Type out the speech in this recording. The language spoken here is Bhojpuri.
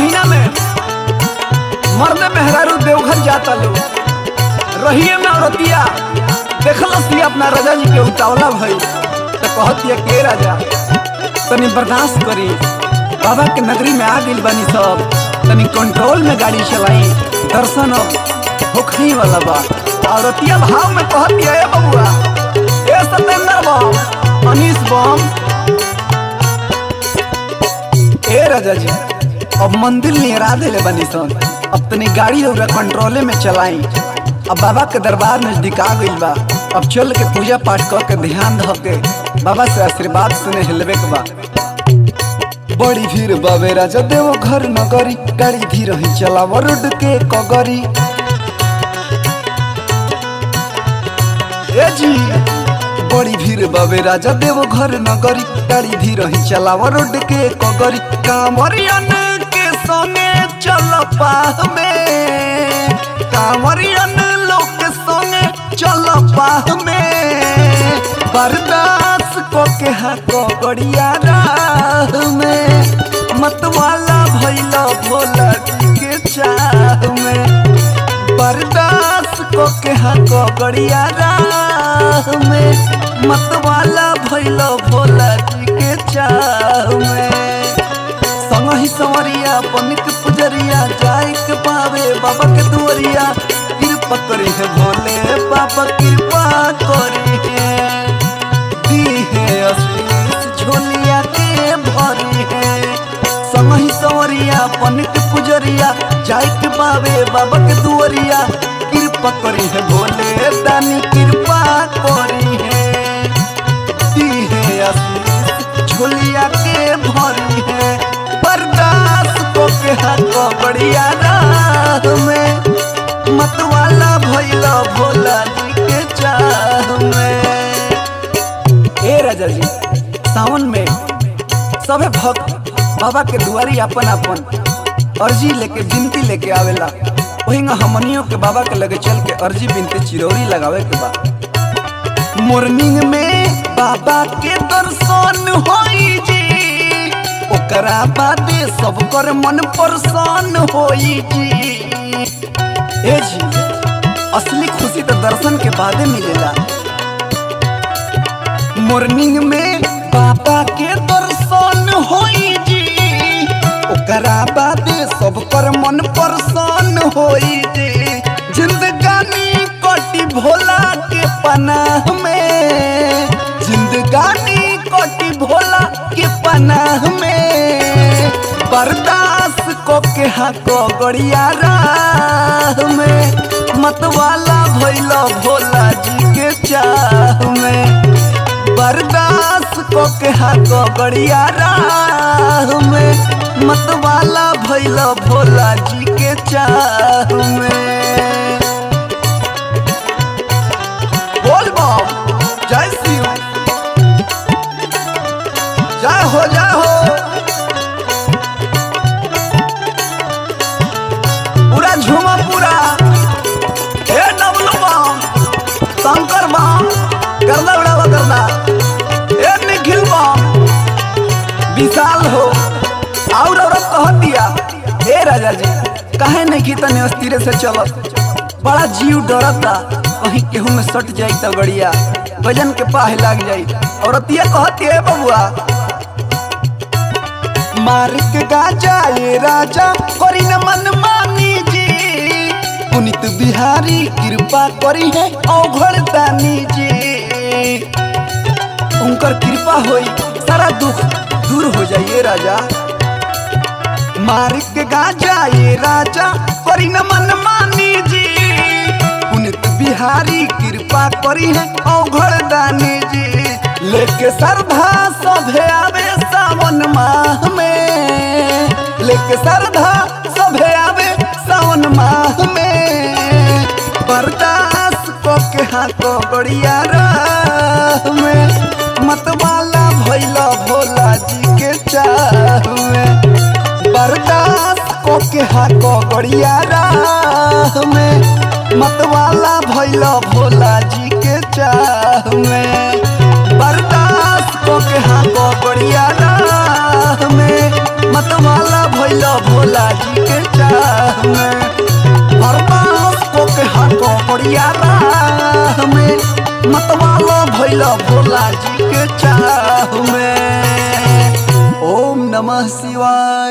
महीना में मर्द मेहरारू देवघर जाता लोग रहिए में औरतिया देखलस अपना राजा जी के उतावला भई तो कहतिया के राजा तनी बर्दाश्त करी, बाबा के नगरी में आ गई बानी सब, तनी कंट्रोल में गाड़ी चलाई, दर्शन होखी वाला बा। औरतिया भाव में कहतिया ए बबुआ ए सतेंद्र बम अनीस बम ए राजा जी अब मंदिर निहरा देले बानी सन, अब तनी गाड़ी और कंट्रोले में चलाई, अब बाबा के दरबार नजदीक आ गई बा, अब चल के पूजा पाठ कर के ध्यान धर के बाबा से आशीर्वाद सुने हिलवे के बा। बड़ी भीड़ बाबे राजा देव घर नगरी, गाड़ी धीरे ही चलाव रोड के कगरी। ए जी बड़ी भीड़ बाबे राजा देव घर नगरी, गाड़ी धीरे ही चलाव रोड के कगरी। कांवरियन के संगे चल पाह में, कांवरियन लोग के संगे चल पाह में, बर्दाश्त को के हाको बढ़िया राह में, मतवाला भैला भोला के चाह में, बर्दाश्त को के हाको बढ़िया राह में, मतवाला भैला भोला के चाह में। संगहि संवरिया बनिक पुजरिया जाए के पावे बाबा के दुआरिया, कृपा करी है भोले बाबा कृपा करी है, दी है आशीष झोलिया के भरी है। संगहि संवरिया बनिक पुजरिया जाए के पावे बाबा के दुआरिया, कृपा करी है भोले दानी कृपा करी है, दी है आशीष झोलिया के भरी है। बर्दाश्त को के हाको बढ़िया राह में, मतवाला भैला भोला जी के चाह में। ए राजा जी सावन में सबे भक्त बाबा के दुआरी अपन अपन अर्जी लेके विनती लेके आवेला, वही हमनियों के बाबा के लगे चल के अर्जी विनती चिरौरी लगावे के बा। मॉर्निंग में बाबा के दर्शन होई जी, ओकरा बादे सब कर मन प्रसन्न होई जी। ए जी असली खुशी तो दर्शन के बादे मिलेला। मॉर्निंग में बाबा के दर्शन होई जी, ओकरा बादे सब कर मन प्रसन्न होई जी। जिंदगानी कटी भोला के पनाह में, जिंदगानी कटी भोला के पनाह में, बर्दाश्त को के हाको गड़िया राह में, मतवाला भैला भोला जी के चाह में, बर्दाश्त को के हाको गड़िया राह में, मतवाला भैला भोला जी के चाह में। बोल बम जय शिव जय हो जय हो, पूरा झूमा पूरा। ए डबलू बम शंकर बम गर्दा उड़ावा गर्दा, ए निखिल बम विशाल हो। और औरत कह दिया ए राजा जी काहे नहीं की तने अस्थिर से चलत, बड़ा जीव डरता कहीं केहू में सट जाई तो गड़िया वजन के पाहे लाग जाई। औरतिया कहती है बबुआ मार के गाजा ये राजा करी न मन मानी जी, पुनित बिहारी कृपा करी है औघड़ दानी जी, उनकर कृपा होई सारा दुख दूर हो जाइए राजा। मार के गाजा ये राजा करी न मन मानी जी, पुनित बिहारी कृपा करी है औघड़ दानी जी। लेके श्रद्धा सभे आवे सावन माह में, लेके श्रद्धा सभे आवे सावन माह में, बर्दाश्त को के हाको बढ़िया राह में, मतवाला भैला भोला जी के चाह में, बर्दाश्त को के हाको बढ़िया राह में, मतवाला भैला भोला जी के चाह में, बर्दाश्त को के हाको बढ़िया राह में, मतवाला भैला भैला भोला जी के चाह में बर्दाश्त को के हाको बढ़िया राह में मतवाला भैला भोला जी के चाह में। ओम नमः शिवाय।